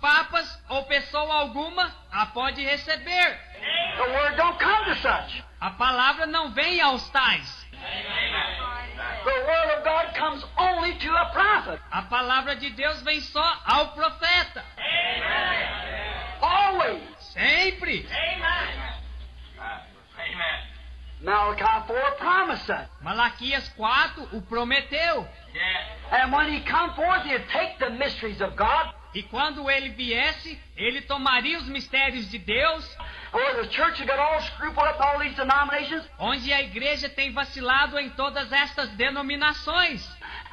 papas ou pessoa alguma a pode receber. The word don't come to such. A palavra não vem aos tais. The word of God comes only to a prophet. A palavra de Deus vem só ao profeta. Always. Sempre. Malachi 4 promised that. Malaquias 4 o prometeu. And when he come forth, he'd take the mysteries of God, E quando ele viesse, ele tomaria os mistérios de Deus, where the church had got all screwed up in all these denominations, onde a igreja tem vacilado em todas estas denominações,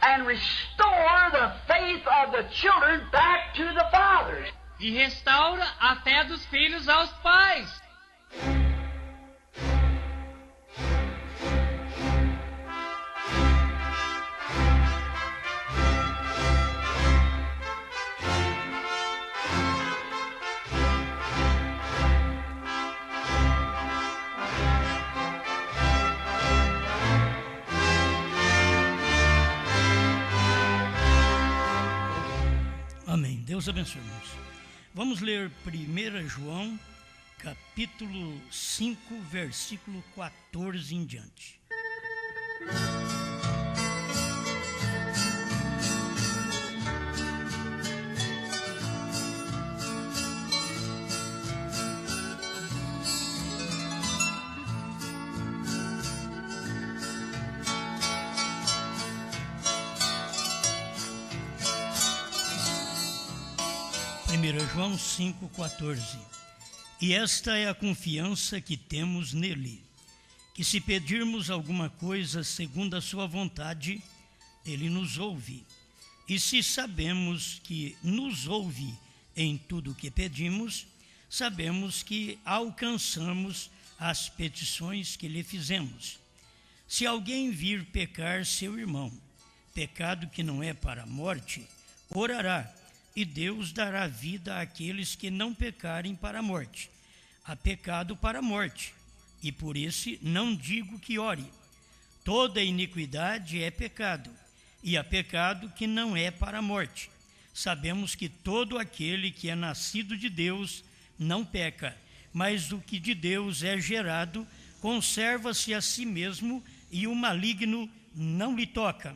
and restore the faith of the children back to the fathers. e restaura a fé dos filhos aos pais. Amém. Deus abençoe, irmãos. Vamos ler 1 João, capítulo 5, versículo 14 em diante. João 5,14. E esta é a confiança que temos nele, que se pedirmos alguma coisa segundo a sua vontade, ele nos ouve. E se sabemos que nos ouve em tudo o que pedimos, sabemos que alcançamos as petições que lhe fizemos. Se alguém vir pecar seu irmão, pecado que não é para a morte, orará, e Deus dará vida àqueles que não pecarem para a morte. Há pecado para a morte, e por isso não digo que ore. Toda iniquidade é pecado, e há pecado que não é para a morte. Sabemos que todo aquele que é nascido de Deus não peca, mas o que de Deus é gerado conserva-se a si mesmo, e o maligno não lhe toca.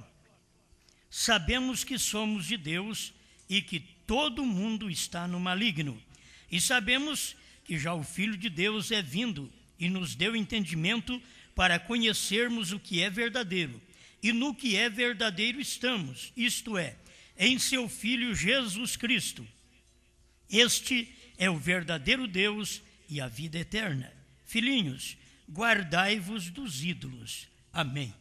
Sabemos que somos de Deus e que todo mundo está no maligno. E sabemos que já o Filho de Deus é vindo e nos deu entendimento para conhecermos o que é verdadeiro. E no que é verdadeiro estamos, isto é, em seu Filho Jesus Cristo. Este é o verdadeiro Deus e a vida eterna. Filhinhos, guardai-vos dos ídolos. Amém.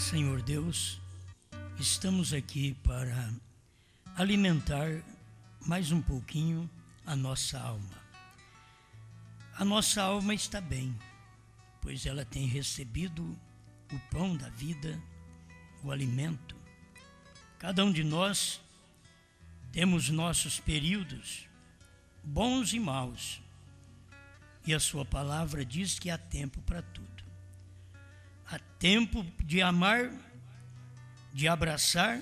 Senhor Deus, estamos aqui para alimentar mais um pouquinho a nossa alma. A nossa alma está bem, pois ela tem recebido o pão da vida, o alimento. Cada um de nós temos nossos períodos, bons e maus, e a sua palavra diz que há tempo para tudo. Há tempo de amar, de abraçar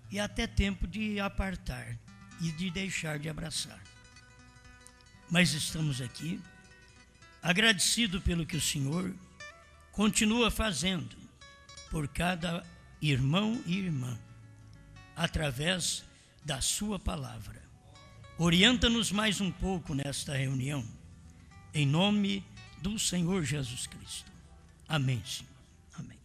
e até tempo de apartar e de deixar de abraçar. Mas estamos aqui agradecidos pelo que o Senhor continua fazendo por cada irmão e irmã, através da sua palavra. Orienta-nos mais um pouco nesta reunião, em nome do Senhor Jesus Cristo. Amém, Senhor. Amém.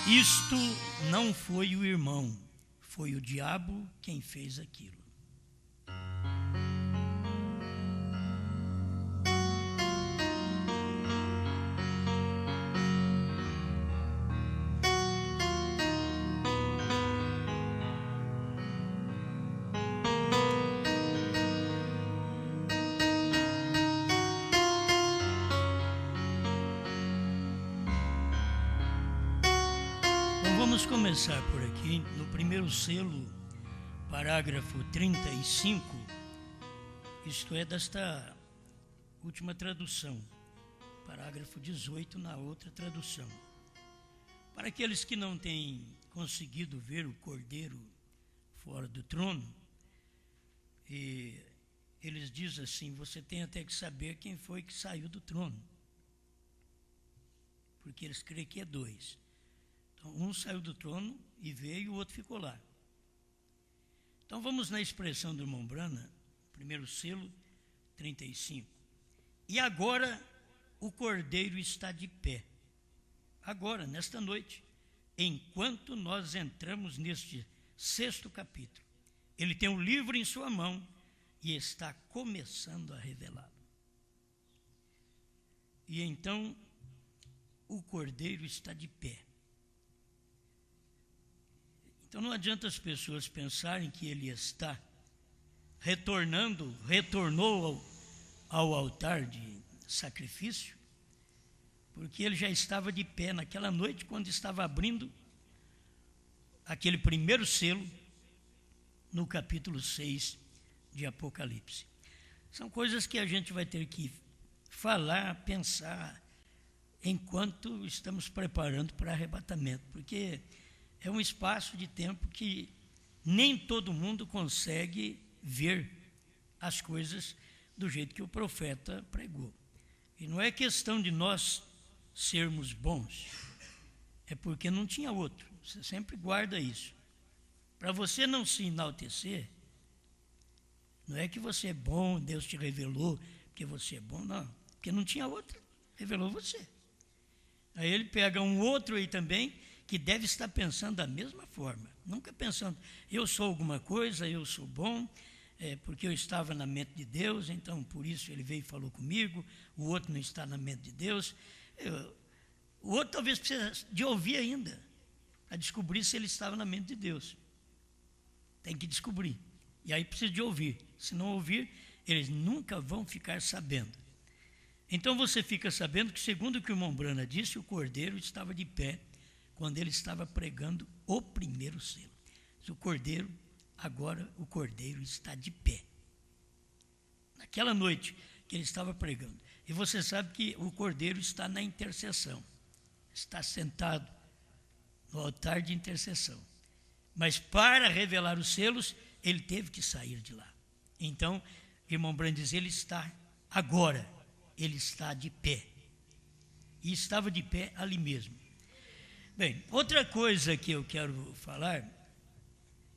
Isto não foi o irmão, foi o diabo quem fez aquilo. Vamos começar por aqui, no primeiro selo, parágrafo 35, isto é, desta última tradução, parágrafo 18 na outra tradução. Para aqueles que não têm conseguido ver o Cordeiro fora do trono, e eles dizem assim, você tem até que saber quem foi que saiu do trono, porque eles creem que é dois. Um saiu do trono e veio, e o outro ficou lá. Então vamos na expressão do irmão Brana, primeiro selo, 35. E agora o Cordeiro está de pé. Agora, nesta noite, enquanto nós entramos neste 6º capítulo. Ele tem um livro em sua mão e está começando a revelá-lo. E então o Cordeiro está de pé. Então não adianta as pessoas pensarem que ele está retornou ao altar de sacrifício, porque ele já estava de pé naquela noite quando estava abrindo aquele primeiro selo no capítulo 6 de Apocalipse. São coisas que a gente vai ter que falar, pensar, enquanto estamos preparando para arrebatamento, porque é um espaço de tempo que nem todo mundo consegue ver as coisas do jeito que o profeta pregou. E não é questão de nós sermos bons, é porque não tinha outro. Você sempre guarda isso. Para você não se enaltecer, não é que você é bom, Deus te revelou porque você é bom, não. Porque não tinha outro, revelou você. Aí ele pega um outro aí também, que deve estar pensando da mesma forma, nunca pensando, eu sou alguma coisa, eu sou bom, porque eu estava na mente de Deus, então por isso ele veio e falou comigo, o outro não está na mente de Deus, o outro talvez precise de ouvir ainda, para descobrir se ele estava na mente de Deus, tem que descobrir, e aí precisa de ouvir, se não ouvir, eles nunca vão ficar sabendo. Então você fica sabendo que, segundo o que o irmão Brana disse, o Cordeiro estava de pé, quando ele estava pregando o primeiro selo. O Cordeiro, agora o Cordeiro está de pé. Naquela noite que ele estava pregando. E você sabe que o Cordeiro está na intercessão. Está sentado no altar de intercessão. Mas para revelar os selos, ele teve que sair de lá. Então, irmão Brana diz, ele está agora, ele está de pé. E estava de pé ali mesmo. Bem, outra coisa que eu quero falar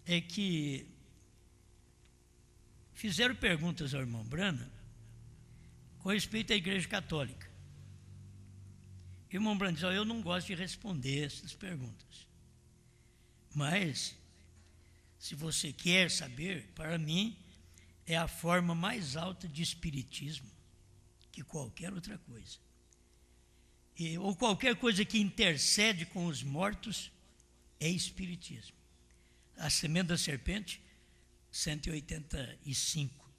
é que fizeram perguntas ao irmão Brana com respeito à Igreja Católica. O irmão Brana diz, eu não gosto de responder essas perguntas. Mas, se você quer saber, para mim, é a forma mais alta de espiritismo que qualquer outra coisa. Ou qualquer coisa que intercede com os mortos, é espiritismo. A semente da serpente, 185.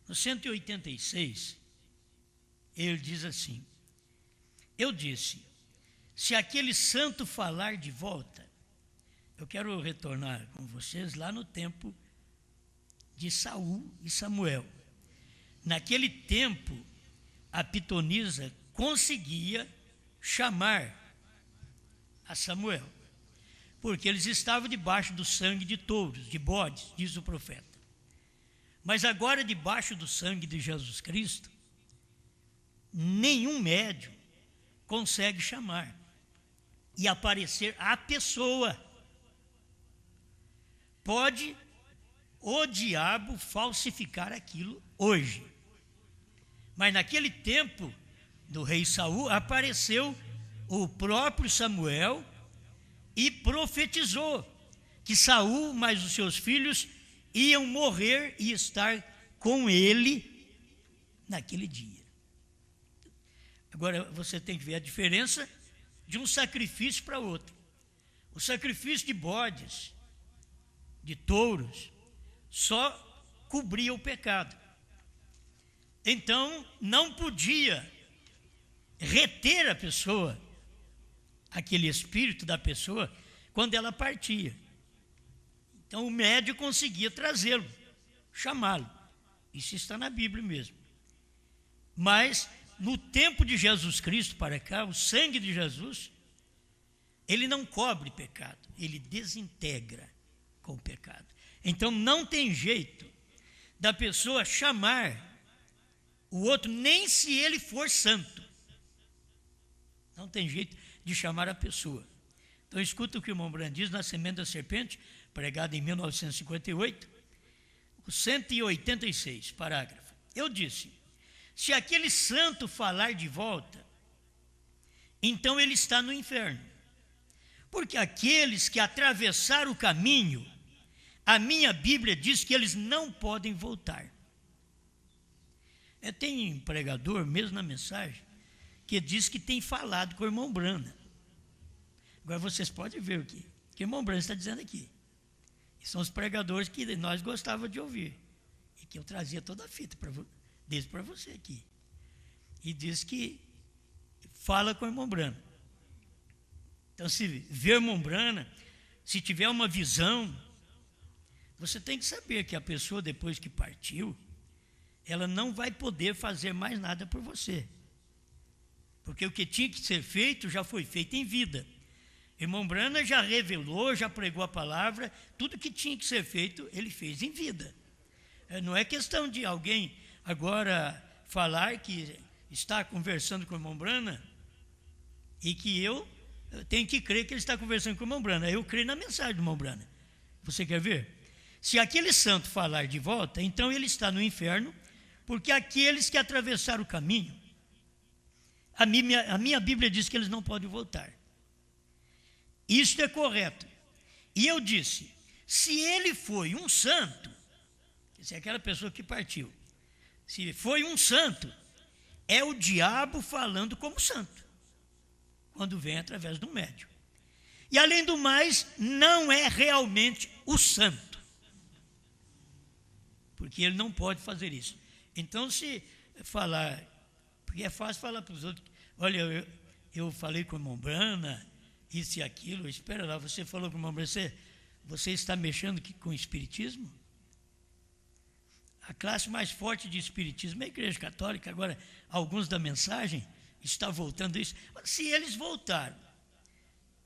No 186, ele diz assim, eu disse, se aquele santo falar de volta, eu quero retornar com vocês lá no tempo de Saul e Samuel. Naquele tempo, a pitonisa conseguia chamar a Samuel, porque eles estavam debaixo do sangue de touros, de bodes, diz o profeta. Mas agora, debaixo do sangue de Jesus Cristo, nenhum médium consegue chamar e aparecer a pessoa. Pode o diabo falsificar aquilo hoje, mas naquele tempo do rei Saul, apareceu o próprio Samuel e profetizou que Saul mais os seus filhos iam morrer e estar com ele naquele dia. Agora você tem que ver a diferença de um sacrifício para outro. O sacrifício de bodes, de touros, só cobria o pecado. Então não podia reter a pessoa, aquele espírito da pessoa, quando ela partia. Então o médium conseguia trazê-lo, chamá-lo. Isso está na Bíblia mesmo. Mas no tempo de Jesus Cristo para cá, o sangue de Jesus, ele não cobre pecado, ele desintegra com o pecado. Então não tem jeito da pessoa chamar o outro, nem se ele for santo. Não tem jeito de chamar a pessoa. Então escuta o que o irmão Branham diz na Semente da Serpente, pregado em 1958, o 186, parágrafo. Eu disse: se aquele santo falar de volta, então ele está no inferno. Porque aqueles que atravessaram o caminho, a minha Bíblia diz que eles não podem voltar. Tem um pregador, mesmo na mensagem, que diz que tem falado com o irmão Branham. Agora vocês podem ver o que o irmão Branham está dizendo aqui. E são os pregadores que nós gostávamos de ouvir. E que eu trazia toda a fita desde para você aqui. E diz que fala com o irmão Branham. Então, se ver o irmão Branham, se tiver uma visão, você tem que saber que a pessoa, depois que partiu, ela não vai poder fazer mais nada por você. Porque o que tinha que ser feito já foi feito em vida. Irmão Branham já revelou, já pregou a palavra, tudo que tinha que ser feito, ele fez em vida. Não é questão de alguém agora falar que está conversando com o irmão Branham e que eu tenho que crer que ele está conversando com o irmão Branham. Eu creio na mensagem do irmão Branham. Você quer ver? Se aquele santo falar de volta, então ele está no inferno, porque aqueles que atravessaram o caminho, a minha Bíblia diz que eles não podem voltar. Isto é correto. E eu disse, se ele foi um santo, se é aquela pessoa que partiu, se foi um santo, é o diabo falando como santo, quando vem através do médium. E além do mais, não é realmente o santo, porque ele não pode fazer isso. Então, se falar, porque é fácil falar para os outros, olha, eu falei com o irmão Branham, isso e aquilo, espera lá, você falou com o irmão Branham, você está mexendo com o espiritismo? A classe mais forte de espiritismo é a Igreja Católica. Agora, alguns da mensagem estão voltando a isso. Se eles voltaram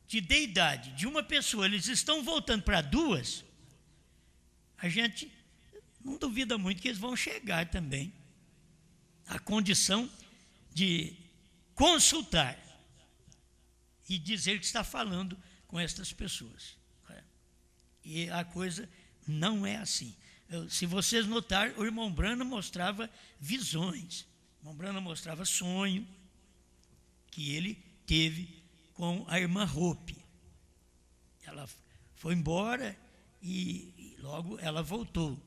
de deidade de uma pessoa, eles estão voltando para duas, a gente não duvida muito que eles vão chegar também à condição de consultar e dizer que está falando com estas pessoas. E a coisa não é assim. Se vocês notarem, o irmão Branham mostrava visões, o irmão Branham mostrava sonho que ele teve com a irmã Hope. Ela foi embora e logo ela voltou.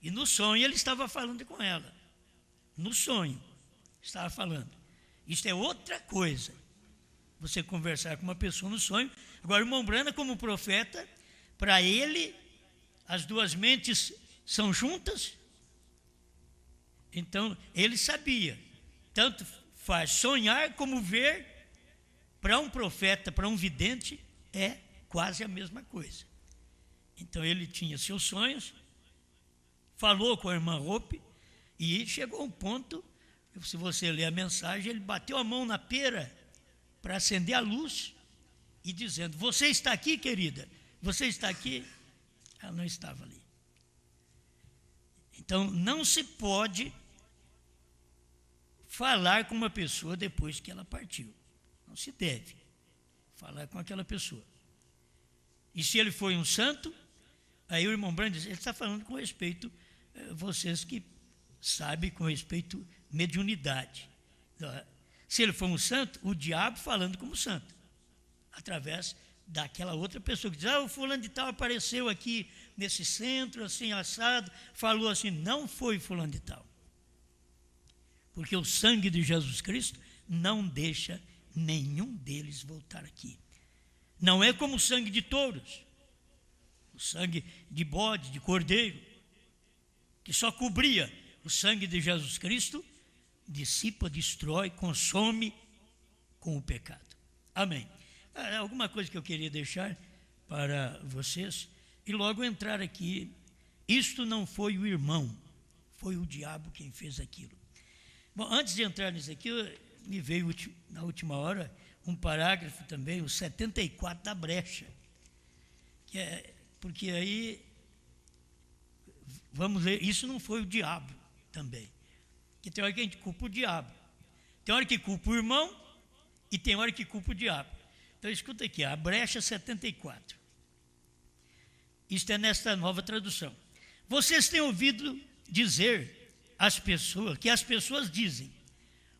E no sonho ele estava falando com ela. No sonho estava falando. Isto é outra coisa. Você conversar com uma pessoa no sonho. Agora o irmão Branham, como profeta, para ele as duas mentes são juntas. Então ele sabia. Tanto faz sonhar como ver. Para um profeta, para um vidente, é quase a mesma coisa. Então ele tinha seus sonhos, falou com a irmã Hope e chegou a um ponto, se você ler a mensagem, ele bateu a mão na pera para acender a luz e dizendo, você está aqui, querida? Você está aqui? Ela não estava ali. Então não se pode falar com uma pessoa depois que ela partiu. Não se deve falar com aquela pessoa. E se ele foi um santo, aí o irmão Branham diz, ele está falando com respeito, vocês que sabem, com respeito mediunidade. Se ele for um santo, o diabo falando como santo, através daquela outra pessoa que diz, o fulano de tal apareceu aqui nesse centro, assim, assado, falou assim. Não foi fulano de tal. Porque o sangue de Jesus Cristo não deixa nenhum deles voltar aqui. Não é como o sangue de touros, o sangue de bode, de cordeiro, que só cobria. O sangue de Jesus Cristo dissipa, destrói, consome com o pecado. Amém. Alguma coisa que eu queria deixar para vocês e logo entrar aqui. Isto não foi o irmão, foi o diabo quem fez aquilo. Bom, antes de entrar nisso aqui, me veio na última hora um parágrafo também, o 74 da brecha, que é, porque aí, vamos ler, isso não foi o diabo também, que tem hora que a gente culpa o diabo, tem hora que culpa o irmão e tem hora que culpa o diabo. Então escuta aqui, a brecha 74, isto é nesta nova tradução. Vocês têm ouvido dizer que as pessoas dizem,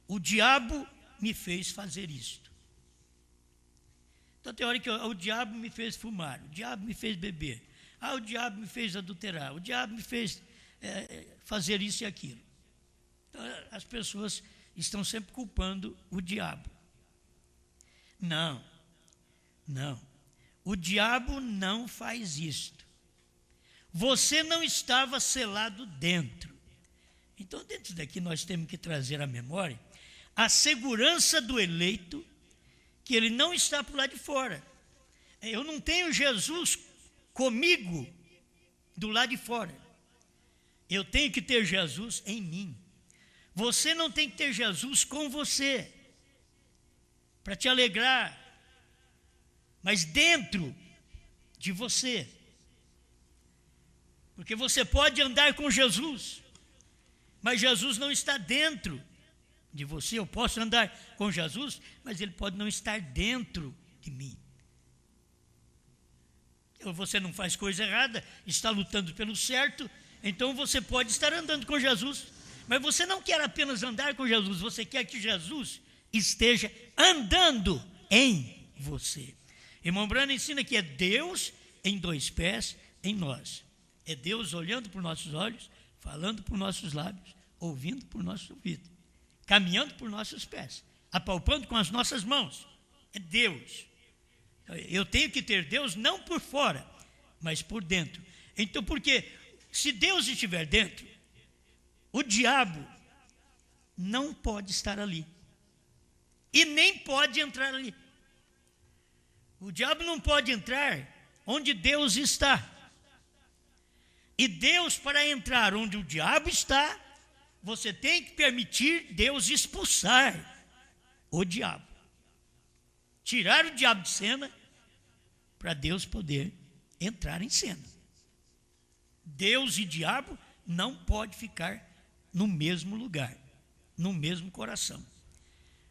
o diabo me fez fazer isto. Então tem hora que o diabo me fez fumar, o diabo me fez beber, o diabo me fez adulterar, o diabo me fez fazer isso e aquilo. Então as pessoas estão sempre culpando o diabo. Não, o diabo não faz isto. Você não estava selado dentro. Então, dentro daqui, nós temos que trazer à memória a segurança do eleito, que ele não está por lá de fora. Eu não tenho Jesus comigo do lado de fora. Eu tenho que ter Jesus em mim. Você não tem que ter Jesus com você, para te alegrar, mas dentro de você. Porque você pode andar com Jesus, mas Jesus não está dentro de você. Eu posso andar com Jesus, mas ele pode não estar dentro de mim. Ou você não faz coisa errada, está lutando pelo certo, então você pode estar andando com Jesus, mas você não quer apenas andar com Jesus, você quer que Jesus esteja andando em você. Irmão Branham ensina que é Deus em dois pés em nós. É Deus olhando por nossos olhos, falando por nossos lábios, ouvindo por nossos ouvidos, caminhando por nossos pés, apalpando com as nossas mãos. É Deus. Eu tenho que ter Deus não por fora, mas por dentro. Então, porque se Deus estiver dentro, o diabo não pode estar ali. E nem pode entrar ali. O diabo não pode entrar onde Deus está. E Deus, para entrar onde o diabo está, você tem que permitir Deus expulsar o diabo. Tirar o diabo de cena, para Deus poder entrar em cena. Deus e diabo não pode ficar no mesmo lugar, no mesmo coração.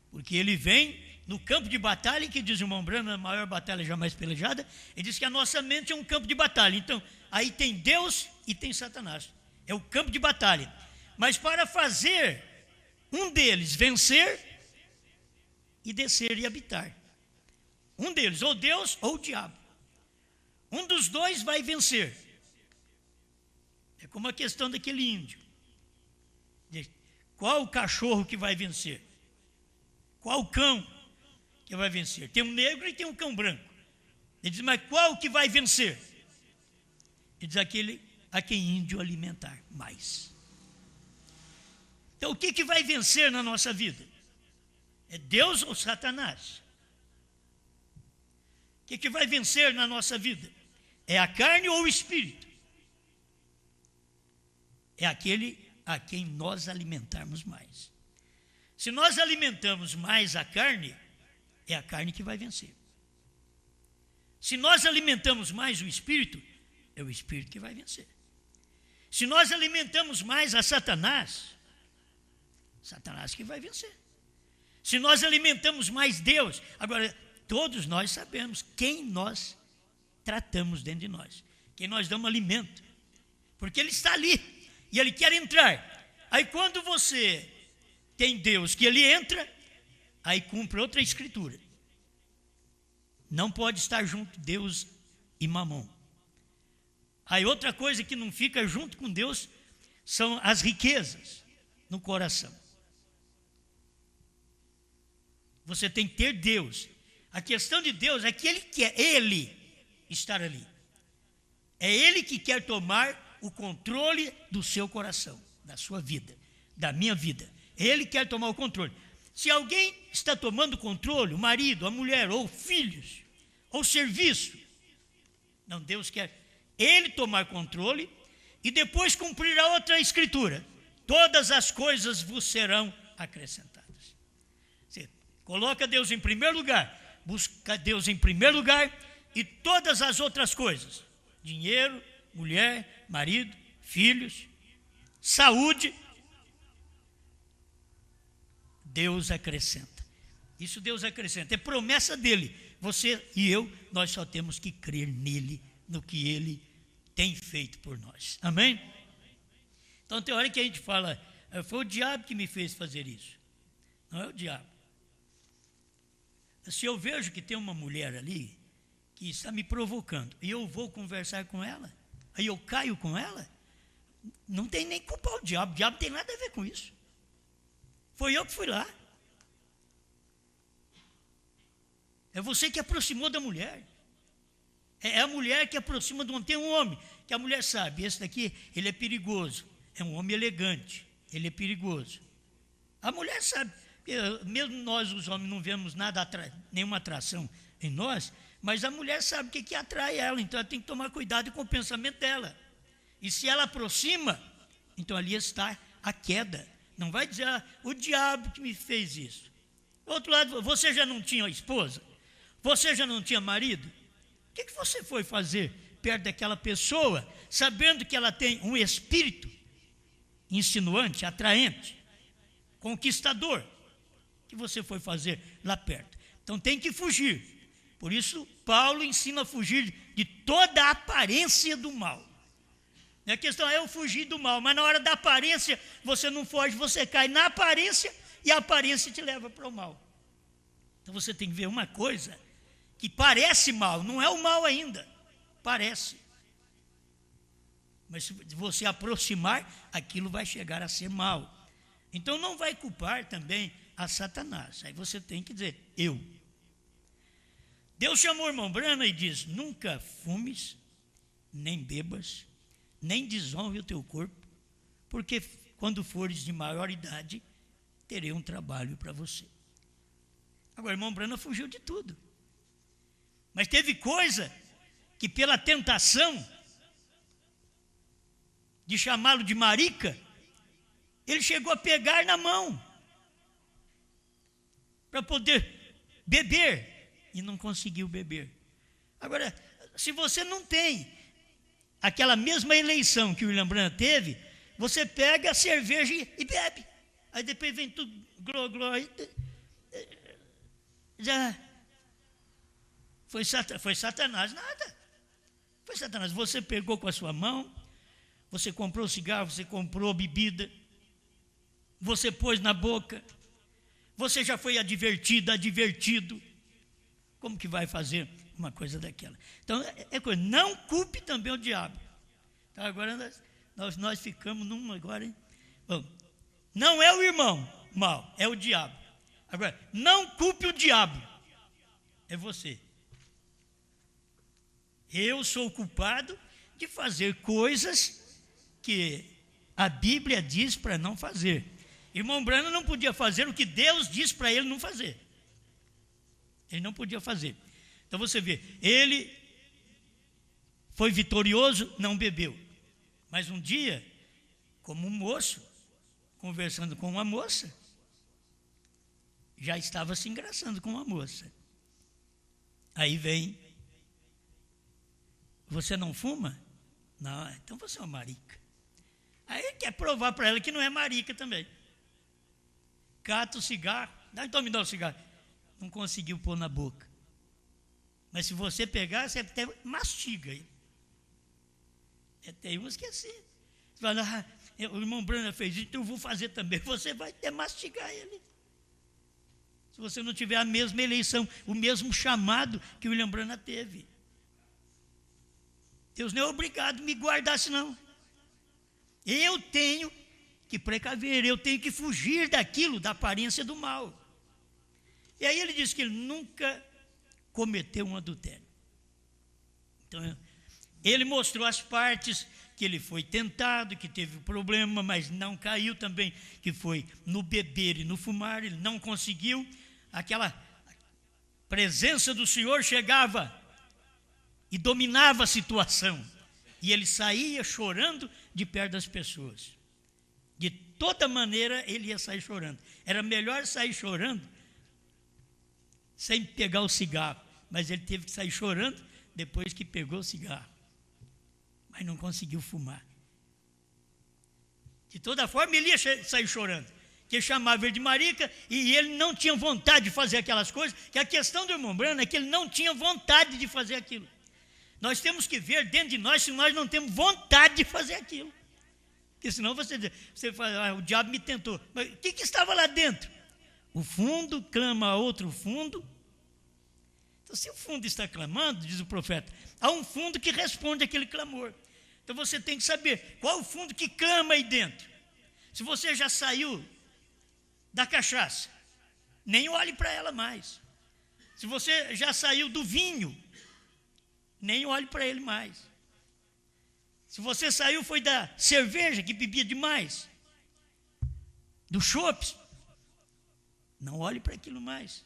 Porque ele vem no campo de batalha, que diz o irmão Branham, a maior batalha jamais pelejada, ele diz que a nossa mente é um campo de batalha. Então, aí tem Deus e tem Satanás. É o campo de batalha. Mas para fazer um deles vencer e descer e habitar. Um deles, ou Deus ou o diabo. Um dos dois vai vencer. É como a questão daquele índio. Qual o cachorro que vai vencer? Qual o cão que vai vencer? Tem um negro e tem um cão branco. Ele diz, mas qual que vai vencer? Ele diz, aquele a quem índio alimentar mais. Então, o que vai vencer na nossa vida? É Deus ou Satanás? O que vai vencer na nossa vida? É a carne ou o espírito? É aquele a quem nós alimentarmos mais. Se nós alimentamos mais a carne, é a carne que vai vencer. Se nós alimentamos mais o espírito, é o espírito que vai vencer. Se nós alimentamos mais a Satanás, Satanás que vai vencer. Se nós alimentamos mais Deus, agora todos nós sabemos quem nós tratamos dentro de nós, quem nós damos alimento, porque ele está ali e ele quer entrar. Aí quando você tem Deus que ele entra, aí cumpre outra escritura. Não pode estar junto Deus e Mamon. Aí outra coisa que não fica junto com Deus são as riquezas no coração. Você tem que ter Deus. A questão de Deus é que Ele quer, Ele estar ali. É Ele que quer tomar o controle do seu coração, da sua vida, da minha vida. Ele quer tomar o controle. Se alguém está tomando controle, o marido, a mulher, ou filhos, ou serviço, não, Deus quer Ele tomar controle e depois cumprir a outra escritura. Todas as coisas vos serão acrescentadas. Você coloca Deus em primeiro lugar, busca Deus em primeiro lugar e todas as outras coisas, dinheiro, mulher, marido, filhos, saúde, Deus acrescenta. Isso Deus acrescenta, é promessa dele. Você e eu, nós só temos que crer nele, no que ele tem feito por nós. Amém? Então tem hora que a gente fala, foi o diabo que me fez fazer isso. Não é o diabo. Se eu vejo que tem uma mulher ali que está me provocando e eu vou conversar com ela, aí eu caio com ela, não tem nem culpar o diabo não tem nada a ver com isso. Foi eu que fui lá. É você que aproximou da mulher. É a mulher que aproxima do homem. Tem um homem que a mulher sabe, esse daqui, ele é perigoso. É um homem elegante, ele é perigoso. A mulher sabe, mesmo nós os homens não vemos nada, nenhuma atração em nós, mas a mulher sabe o que atrai ela, então ela tem que tomar cuidado com o pensamento dela. E se ela aproxima, então ali está a queda. Não vai dizer, o diabo que me fez isso. Do outro lado, você já não tinha esposa? Você já não tinha marido? O que você foi fazer perto daquela pessoa, sabendo que ela tem um espírito insinuante, atraente, conquistador? O que você foi fazer lá perto? Então tem que fugir. Por isso, Paulo ensina a fugir de toda a aparência do mal. A questão é eu fugir do mal, mas na hora da aparência, você não foge, você cai na aparência e a aparência te leva para o mal. Então você tem que ver uma coisa que parece mal, não é o mal ainda, parece. Mas se você aproximar, aquilo vai chegar a ser mal. Então não vai culpar também a Satanás. Aí você tem que dizer, eu. Deus chamou o irmão Branham e diz, nunca fumes, nem bebas, nem desonre o teu corpo, porque quando fores de maior idade, terei um trabalho para você. Agora, o irmão Branham fugiu de tudo. Mas teve coisa que pela tentação de chamá-lo de marica, ele chegou a pegar na mão para poder beber e não conseguiu beber. Agora, se você não tem aquela mesma eleição que o William Branham teve, você pega a cerveja e bebe. Aí depois vem tudo, gló, já foi Satanás, nada. Foi Satanás. Você pegou com a sua mão, você comprou cigarro, você comprou bebida, você pôs na boca, você já foi advertido. Como que vai fazer uma coisa daquela? Então, não culpe também o diabo. Então, agora nós ficamos numa agora, hein? Bom, não é o irmão mal, é o diabo. Agora, não culpe o diabo, é você. Eu sou o culpado de fazer coisas que a Bíblia diz para não fazer. Irmão Branham não podia fazer o que Deus diz para ele não fazer. Ele não podia fazer. Então você vê, ele foi vitorioso, não bebeu. Mas um dia, como um moço, conversando com uma moça, já estava se engraçando com uma moça. Aí vem, você não fuma? Não, então você é uma marica. Aí ele quer provar para ela que não é marica também. Cata o cigarro, então me dá o cigarro. Não conseguiu pôr na boca. Mas se você pegar, você até mastiga. Tem uns que é assim. Você fala, o irmão Branham fez isso, então eu vou fazer também. Você vai até mastigar ele. se você não tiver a mesma eleição, o mesmo chamado que o William Branham teve. Deus não é obrigado a me guardar, senão. Eu tenho que precaver, eu tenho que fugir daquilo, da aparência do mal. E aí ele diz que ele nunca cometeu um adultério. Então, ele mostrou as partes que ele foi tentado, que teve problema, mas não caiu também, que foi no beber e no fumar, ele não conseguiu. Aquela presença do Senhor chegava e dominava a situação, e ele saía chorando de perto das pessoas. De toda maneira ele ia sair chorando. Era melhor sair chorando sem pegar o cigarro, mas ele teve que sair chorando depois que pegou o cigarro, mas não conseguiu fumar. De toda forma ele ia sair chorando, que chamava ele de marica, e ele não tinha vontade de fazer aquelas coisas, que a questão do irmão Branham é que ele não tinha vontade de fazer aquilo. Nós temos que ver dentro de nós se nós não temos vontade de fazer aquilo. Porque senão você fala, o diabo me tentou. Mas o que estava lá dentro? O fundo clama a outro fundo. Então, se o fundo está clamando, diz o profeta, há um fundo que responde àquele clamor. Então você tem que saber qual o fundo que clama aí dentro. Se você já saiu da cachaça, nem olhe para ela mais. Se você já saiu do vinho, nem olhe para ele mais. Se você saiu foi da cerveja, que bebia demais, do chopp, não olhe para aquilo mais.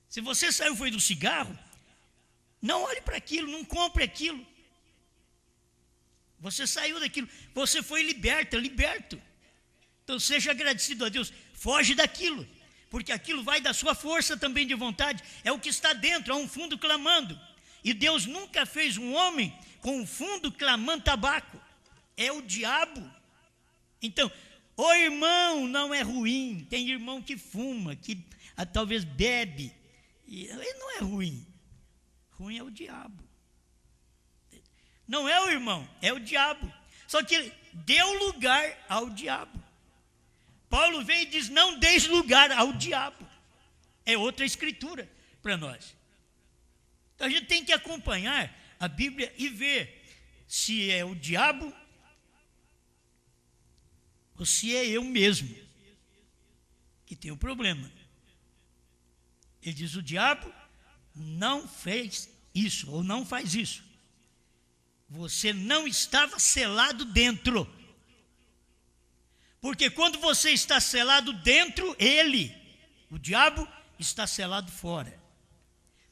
Se você saiu foi do cigarro, não olhe para aquilo, não compre aquilo. Você saiu daquilo, você foi liberto. Então seja agradecido a Deus, foge daquilo, porque aquilo vai da sua força também de vontade, é o que está dentro, há um fundo clamando. E Deus nunca fez um homem com um fundo clamando tabaco, é o diabo. Então, o irmão não é ruim, tem irmão que fuma, que talvez bebe, e ele não é ruim, ruim é o diabo. Não é o irmão, é o diabo. Só que ele deu lugar ao diabo. Paulo vem e diz, não deis lugar ao diabo. É outra escritura para nós. Então a gente tem que acompanhar a Bíblia e ver se é o diabo ou se é eu mesmo que tem o problema. Ele diz, o diabo não fez isso, ou não faz isso. Você não estava selado dentro. Porque quando você está selado dentro, ele, o diabo, está selado fora.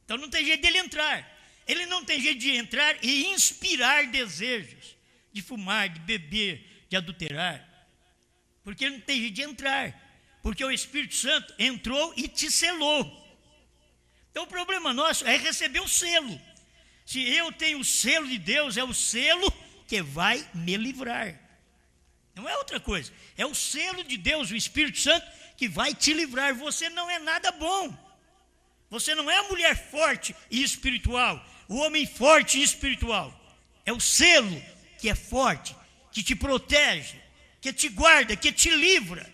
Então não tem jeito dele entrar. Ele não tem jeito de entrar e inspirar desejos de fumar, de beber, de adulterar. Porque ele não tem jeito de entrar. Porque o Espírito Santo entrou e te selou. Então o problema nosso é receber o selo. Se eu tenho o selo de Deus, é o selo que vai me livrar. Não é outra coisa. É o selo de Deus, o Espírito Santo, que vai te livrar. Você não é nada bom. Você não é a mulher forte e espiritual, o homem forte e espiritual. É o selo que é forte, que te protege, que te guarda, que te livra.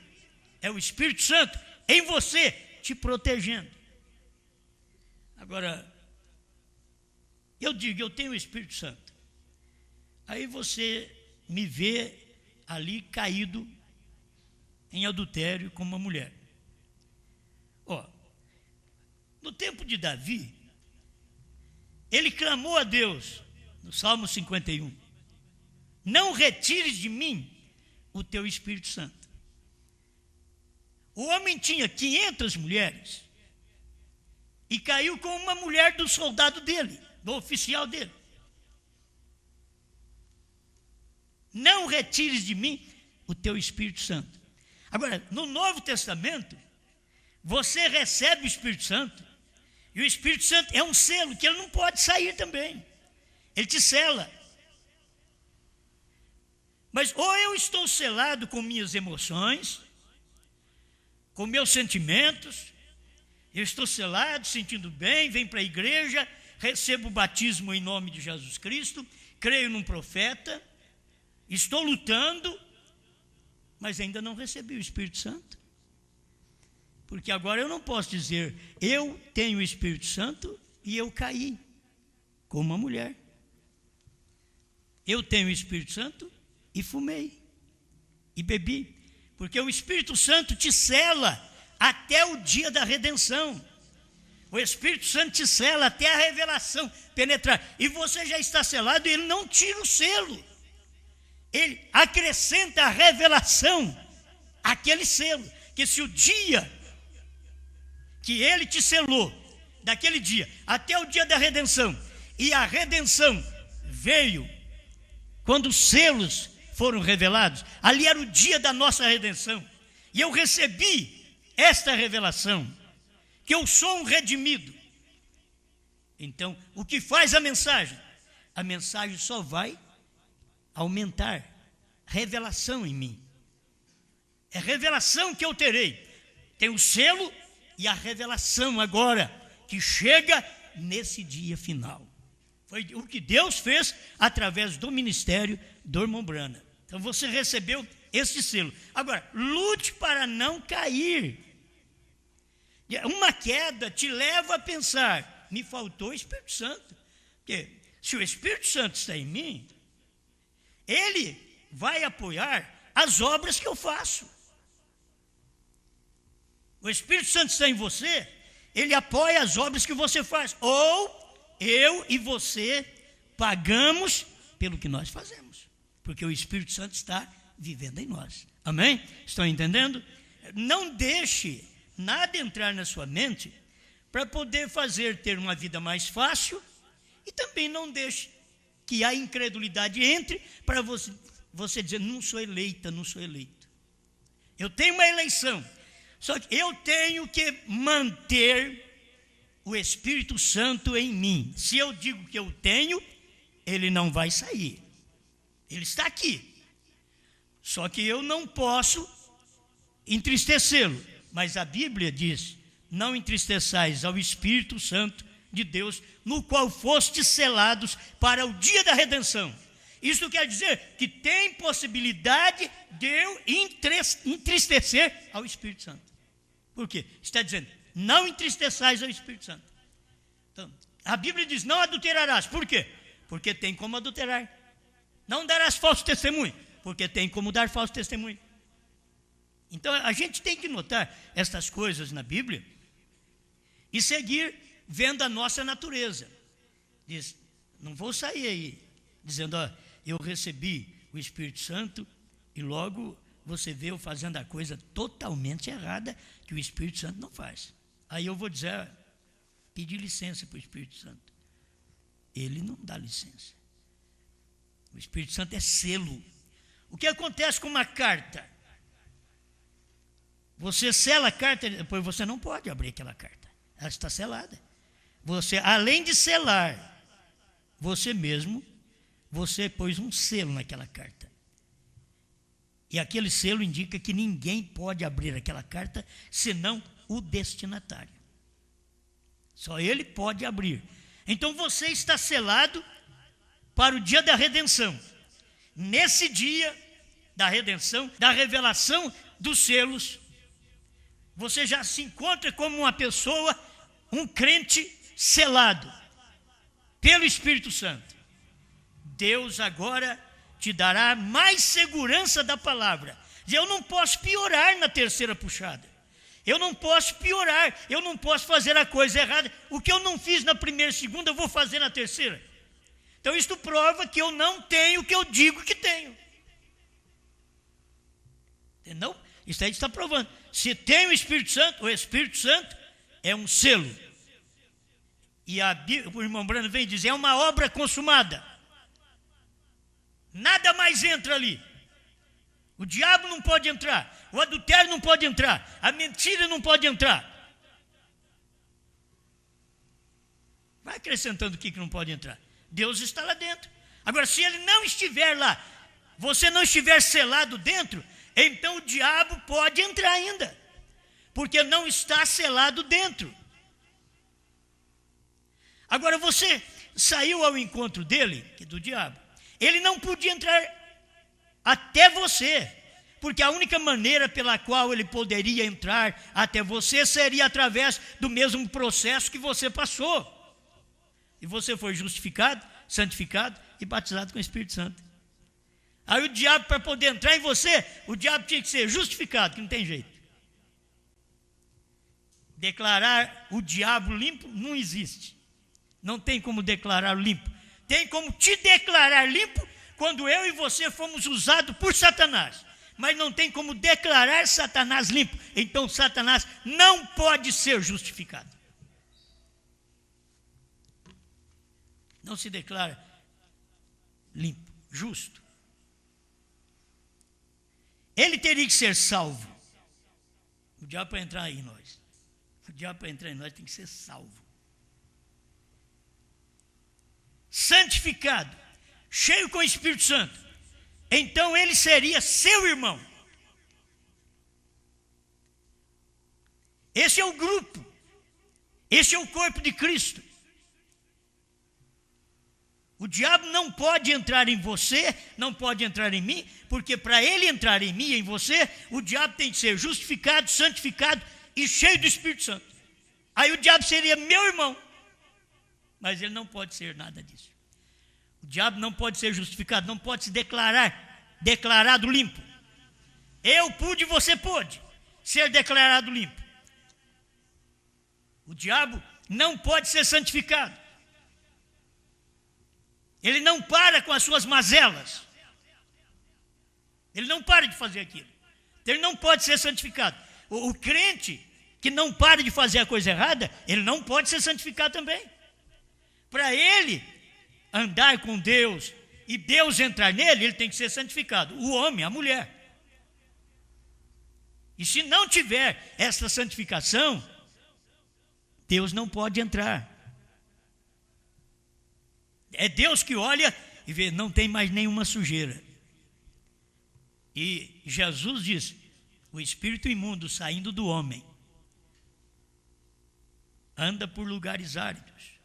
É o Espírito Santo em você, te protegendo. Agora, eu digo, eu tenho o Espírito Santo. Aí você me vê ali caído em adultério com uma mulher. No tempo de Davi, ele clamou a Deus, no Salmo 51, não retires de mim o teu Espírito Santo. O homem tinha 500 mulheres e caiu com uma mulher do soldado dele, do oficial dele. Não retires de mim o teu Espírito Santo. Agora, no Novo Testamento, você recebe o Espírito Santo, e o Espírito Santo é um selo que ele não pode sair também. Ele te sela. Mas ou eu estou selado com minhas emoções, com meus sentimentos, eu estou selado, sentindo bem, venho para a igreja, recebo o batismo em nome de Jesus Cristo, creio num profeta, estou lutando, mas ainda não recebi o Espírito Santo. Porque agora eu não posso dizer, eu tenho o Espírito Santo e eu caí, como uma mulher. Eu tenho o Espírito Santo e fumei, e bebi. Porque o Espírito Santo te sela até o dia da redenção. O Espírito Santo te sela até a revelação penetrar. E você já está selado e ele não tira o selo. Ele acrescenta a revelação àquele selo. Que se o dia que ele te selou, daquele dia até o dia da redenção, e a redenção veio quando os selos foram revelados, ali era o dia da nossa redenção, e eu recebi esta revelação, que eu sou um redimido. Então, o que faz a mensagem? A mensagem só vai aumentar revelação em mim. É revelação que eu terei. Tem o selo e a revelação agora, que chega nesse dia final. Foi o que Deus fez através do ministério do irmão Branham. Então você recebeu esse selo. Agora, lute para não cair. Uma queda te leva a pensar, me faltou o Espírito Santo. Porque se o Espírito Santo está em mim, ele vai apoiar as obras que eu faço. O Espírito Santo está em você, ele apoia as obras que você faz. Ou eu e você pagamos pelo que nós fazemos. Porque o Espírito Santo está vivendo em nós. Amém? Estão entendendo? Não deixe nada entrar na sua mente para poder ter uma vida mais fácil, e também não deixe que a incredulidade entre para você dizer, não sou eleita, não sou eleito. Eu tenho uma eleição, só que eu tenho que manter o Espírito Santo em mim. Se eu digo que eu tenho, ele não vai sair. Ele está aqui. Só que eu não posso entristecê-lo. Mas a Bíblia diz, não entristeçais ao Espírito Santo de Deus, no qual fostes selados para o dia da redenção. Isso quer dizer que tem possibilidade de eu entristecer ao Espírito Santo. Por quê? Está dizendo, não entristeçais ao Espírito Santo. Então, a Bíblia diz, não adulterarás. Por quê? Porque tem como adulterar. Não darás falso testemunho, porque tem como dar falso testemunho. Então, a gente tem que notar estas coisas na Bíblia e seguir vendo a nossa natureza. Diz, não vou sair aí dizendo, eu recebi o Espírito Santo e logo você vê eu fazendo a coisa totalmente errada que o Espírito Santo não faz. Aí eu vou dizer, pedir licença para o Espírito Santo. Ele não dá licença. O Espírito Santo é selo. O que acontece com uma carta? Você sela a carta, depois você não pode abrir aquela carta. Ela está selada. Você, além de selar você mesmo, você pôs um selo naquela carta. E aquele selo indica que ninguém pode abrir aquela carta, senão o destinatário. Só ele pode abrir. Então você está selado para o dia da redenção. Nesse dia da redenção, da revelação dos selos, você já se encontra como uma pessoa, um crente selado pelo Espírito Santo. Deus agora te dará mais segurança da palavra. Eu não posso piorar na terceira puxada. Eu não posso piorar, eu não posso fazer a coisa errada. O que eu não fiz na primeira e segunda, eu vou fazer na terceira. Então isto prova que eu não tenho o que eu digo que tenho. Entendeu? Isso aí está provando. Se tem o Espírito Santo é um selo. E o irmão Branham vem dizer, é uma obra consumada. Nada mais entra ali. O diabo não pode entrar, o adultério não pode entrar, a mentira não pode entrar. Vai acrescentando o que não pode entrar. Deus está lá dentro. Agora, se ele não estiver lá, você não estiver selado dentro, então o diabo pode entrar ainda, porque não está selado dentro. Agora você saiu ao encontro dele, que é do diabo, ele não podia entrar até você, Porque a única maneira pela qual ele poderia entrar até você seria através do mesmo processo que você passou. E você foi justificado, santificado e batizado com o Espírito Santo. Aí o diabo, para poder entrar em você, o diabo tinha que ser justificado, que não tem jeito. Declarar o diabo limpo não existe. Não tem como declarar limpo. Tem como te declarar limpo quando eu e você fomos usados por Satanás. Mas não tem como declarar Satanás limpo. Então Satanás não pode ser justificado. Não se declara limpo, justo. Ele teria que ser salvo. O diabo para entrar em nós. O diabo para entrar em nós tem que ser salvo. Santificado, cheio com o Espírito Santo. Então ele seria seu irmão. Esse é o grupo. Esse é o corpo de Cristo. O diabo não pode entrar em você, não pode entrar em mim, porque para ele entrar em mim e em você, o diabo tem que ser justificado, santificado e cheio do Espírito Santo. Aí o diabo seria meu irmão. Mas ele não pode ser nada disso. O diabo não pode ser justificado, não pode se declarado limpo. Eu pude, você pôde ser declarado limpo. O diabo não pode ser santificado. Ele não para com as suas mazelas. Ele não para de fazer aquilo. Ele não pode ser santificado. O crente que não para de fazer a coisa errada, ele não pode ser santificado também. Para ele andar com Deus e Deus entrar nele, ele tem que ser santificado. O homem, a mulher. E se não tiver essa santificação, Deus não pode entrar. É Deus que olha e vê, não tem mais nenhuma sujeira. E Jesus diz, o espírito imundo saindo do homem, anda por lugares áridos,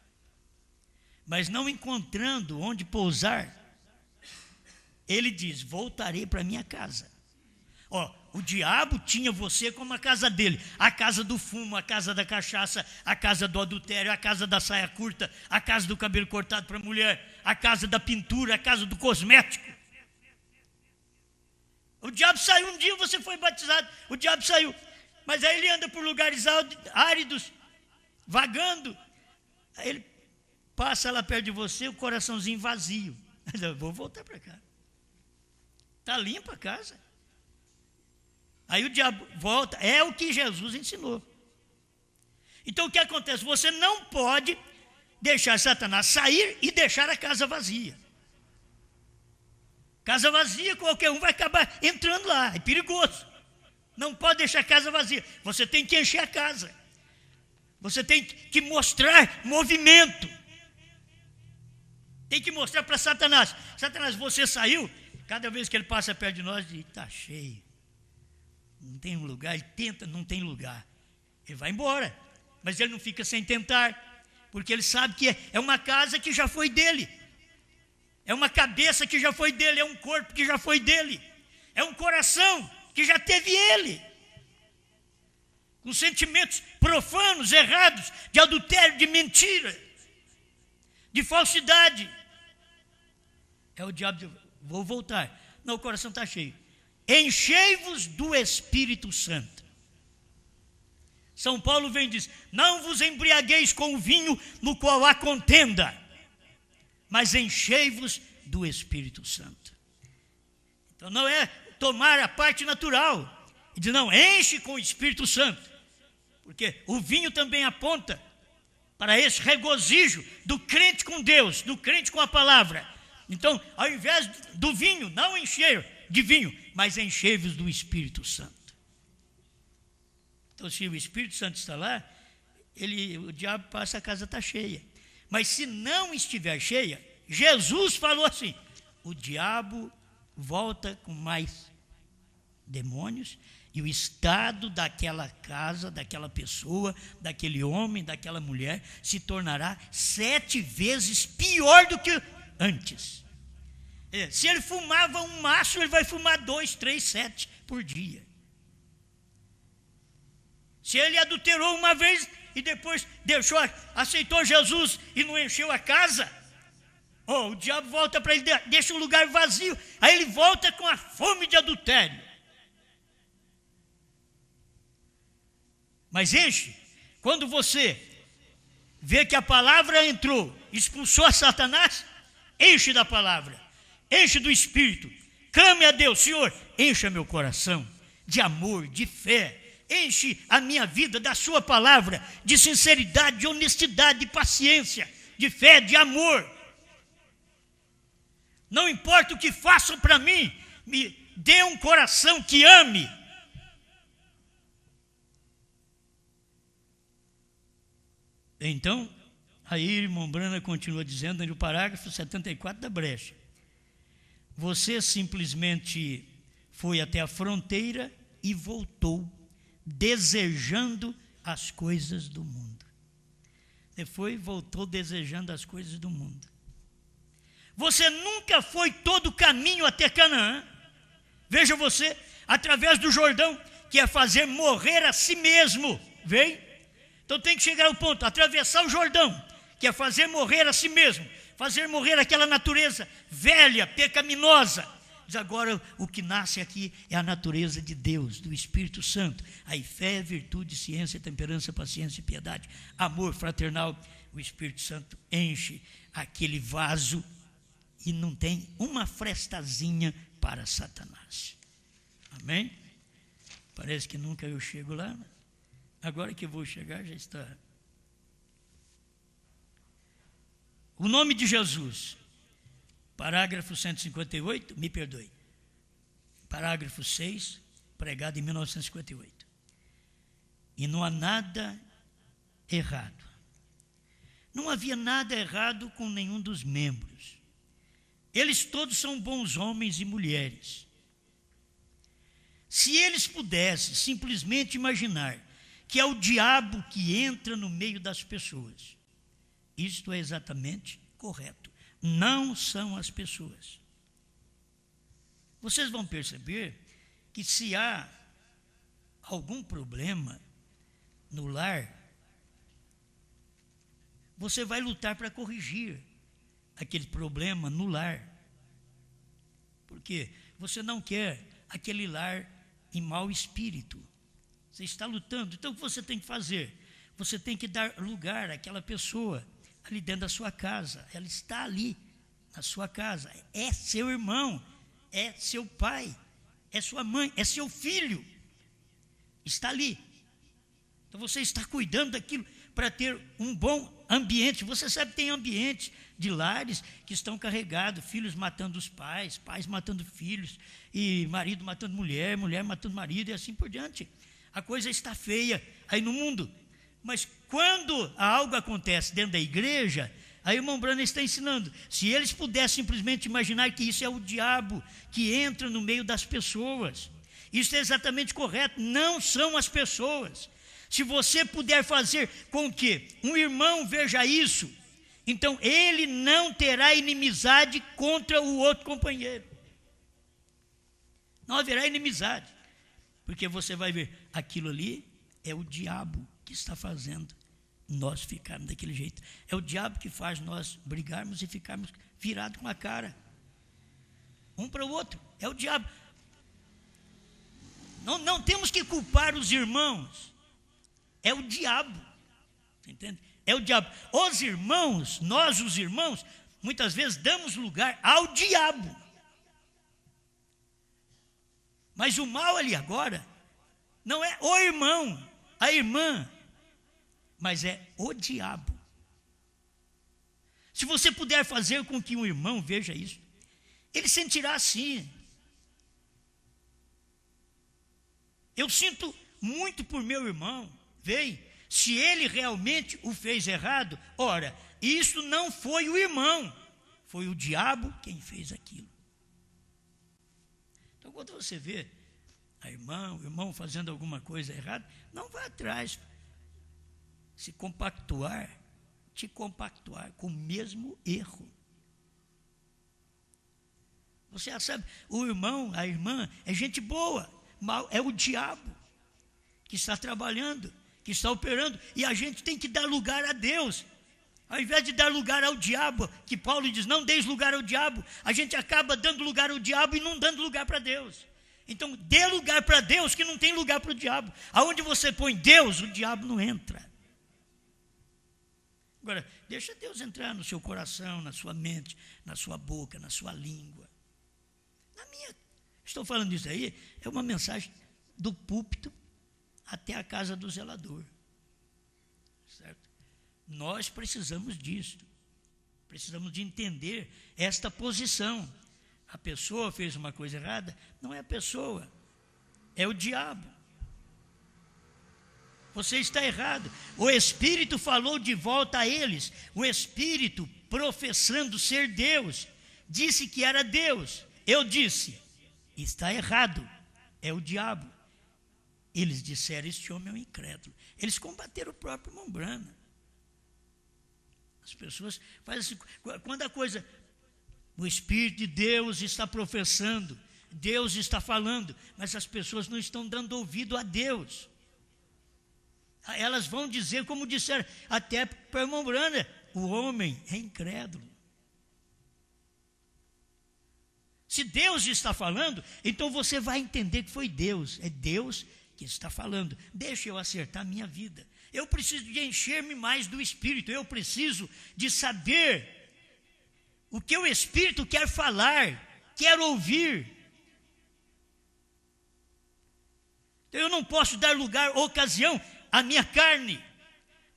mas não encontrando onde pousar, ele diz, voltarei para minha casa. O diabo tinha você como a casa dele, a casa do fumo, a casa da cachaça, a casa do adultério, a casa da saia curta, a casa do cabelo cortado para a mulher, a casa da pintura, a casa do cosmético. O diabo saiu um dia, você foi batizado, o diabo saiu, mas aí ele anda por lugares áridos, vagando, aí ele passa lá perto de você, o coraçãozinho vazio. Eu vou voltar para cá. Está limpa a casa. Aí o diabo volta, é o que Jesus ensinou. Então o que acontece? Você não pode deixar Satanás sair e deixar a casa vazia. Casa vazia, qualquer um vai acabar entrando lá, é perigoso. Não pode deixar a casa vazia, você tem que encher a casa. Você tem que mostrar movimento. Tem que mostrar para Satanás. Satanás, você saiu, cada vez que ele passa perto de nós, diz, está cheio. Não tem um lugar, ele tenta, não tem lugar. Ele vai embora, mas ele não fica sem tentar, porque ele sabe que é uma casa que já foi dele, é uma cabeça que já foi dele, é um corpo que já foi dele, é um coração que já teve ele, com sentimentos profanos, errados, de adultério, de mentira, de falsidade. É o diabo diz, vou voltar. Não, o coração está cheio. Enchei-vos do Espírito Santo. São Paulo vem e diz, não vos embriagueis com o vinho no qual há contenda, mas enchei-vos do Espírito Santo. Então não é tomar a parte natural, e diz, não, enche com o Espírito Santo, porque o vinho também aponta para esse regozijo do crente com Deus, do crente com a palavra. Então, ao invés do vinho, não encher de vinho, mas enchei-vos do Espírito Santo. Então, se o Espírito Santo está lá, o diabo passa, a casa está cheia. Mas se não estiver cheia, Jesus falou assim, o diabo volta com mais demônios, e o estado daquela casa, daquela pessoa, daquele homem, daquela mulher, se tornará 7 vezes pior do que antes. Se ele fumava um maço, ele vai fumar 2, 3, 7 por dia. Se ele adulterou uma vez e depois aceitou Jesus e não encheu a casa, o diabo volta para ele, deixa o lugar vazio, aí ele volta com a fome de adultério. Mas enche. Quando você vê que a palavra entrou, expulsou a Satanás, enche da palavra, enche do Espírito, clame a Deus: Senhor, encha meu coração de amor, de fé, enche a minha vida da sua palavra, de sinceridade, de honestidade, de paciência, de fé, de amor. Não importa o que façam para mim, me dê um coração que ame. Então, aí irmão Brana continua dizendo no parágrafo 74 da brecha: você simplesmente foi até a fronteira e voltou, desejando as coisas do mundo. Você foi e voltou desejando as coisas do mundo. Você nunca foi todo o caminho até Canaã. Veja você, através do Jordão, que é fazer morrer a si mesmo. Vem? Então tem que chegar ao ponto, atravessar o Jordão, que é fazer morrer a si mesmo, fazer morrer aquela natureza velha, pecaminosa. Mas agora o que nasce aqui é a natureza de Deus, do Espírito Santo. Aí fé, virtude, ciência, temperança, paciência e piedade, amor fraternal. O Espírito Santo enche aquele vaso e não tem uma frestazinha para Satanás. Amém? Parece que nunca eu chego lá. Agora que eu vou chegar, já está. O nome de Jesus, parágrafo 158, me perdoe. Parágrafo 6, pregado em 1958. E não há nada errado. Não havia nada errado com nenhum dos membros. Eles todos são bons homens e mulheres. Se eles pudessem simplesmente imaginar que é o diabo que entra no meio das pessoas, isto é exatamente correto. Não são as pessoas. Vocês vão perceber que se há algum problema no lar, você vai lutar para corrigir aquele problema no lar. Porque você não quer aquele lar em mau espírito. Você está lutando. Então o que você tem que fazer? Você tem que dar lugar àquela pessoa ali dentro da sua casa. Ela está ali na sua casa. É seu irmão, é seu pai, é sua mãe, é seu filho. Está ali. Então você está cuidando daquilo para ter um bom ambiente. Você sabe que tem ambientes de lares que estão carregados, filhos matando os pais, pais matando filhos, e marido matando mulher, mulher matando marido, e assim por diante. A coisa está feia aí no mundo. Mas quando algo acontece dentro da igreja, aí o irmão Brana está ensinando, se eles pudessem simplesmente imaginar que isso é o diabo que entra no meio das pessoas, isso é exatamente correto, não são as pessoas. Se você puder fazer com que um irmão veja isso, então ele não terá inimizade contra o outro companheiro. Não haverá inimizade, porque você vai ver, aquilo ali é o diabo que está fazendo nós ficarmos daquele jeito. É o diabo que faz nós brigarmos e ficarmos virados com a cara um para o outro. É o diabo. Não temos que culpar os irmãos. É o diabo. Entende? É o diabo. Os irmãos, nós os irmãos, muitas vezes damos lugar ao diabo. Mas o mal ali agora não é o irmão, a irmã, mas é o diabo. Se você puder fazer com que um irmão veja isso, ele sentirá assim. Eu sinto muito por meu irmão, veio. Se ele realmente o fez errado, ora, isso não foi o irmão, foi o diabo quem fez aquilo. Então, quando você vê o irmão fazendo alguma coisa errada, não vá atrás, te compactuar com o mesmo erro. Você já sabe, o irmão, a irmã, é gente boa, mal é o diabo que está trabalhando, que está operando, e a gente tem que dar lugar a Deus. Ao invés de dar lugar ao diabo, que Paulo diz, não deis lugar ao diabo, a gente acaba dando lugar ao diabo e não dando lugar para Deus. Então, dê lugar para Deus que não tem lugar para o diabo. Aonde você põe Deus, o diabo não entra. Agora, deixa Deus entrar no seu coração, na sua mente, na sua boca, na sua língua. Estou falando isso aí, é uma mensagem do púlpito até a casa do zelador. Certo? Nós precisamos disso. Precisamos de entender esta posição. A pessoa fez uma coisa errada, não é a pessoa, é o diabo. Você está errado. O Espírito falou de volta a eles. O Espírito, professando ser Deus, disse que era Deus. Eu disse, está errado, é o diabo. Eles disseram, este homem é um incrédulo. Eles combateram o próprio irmão Branham. As pessoas fazem assim, quando a coisa, o Espírito de Deus está professando, Deus está falando, mas as pessoas não estão dando ouvido a Deus. Elas vão dizer, como disseram até para o irmão Branham, o homem é incrédulo. Se Deus está falando, então você vai entender que foi Deus, é Deus que está falando. Deixa eu acertar a minha vida. Eu preciso de encher-me mais do Espírito, eu preciso de saber o que o Espírito quer falar, quer ouvir. Então eu não posso dar lugar, ocasião à minha carne.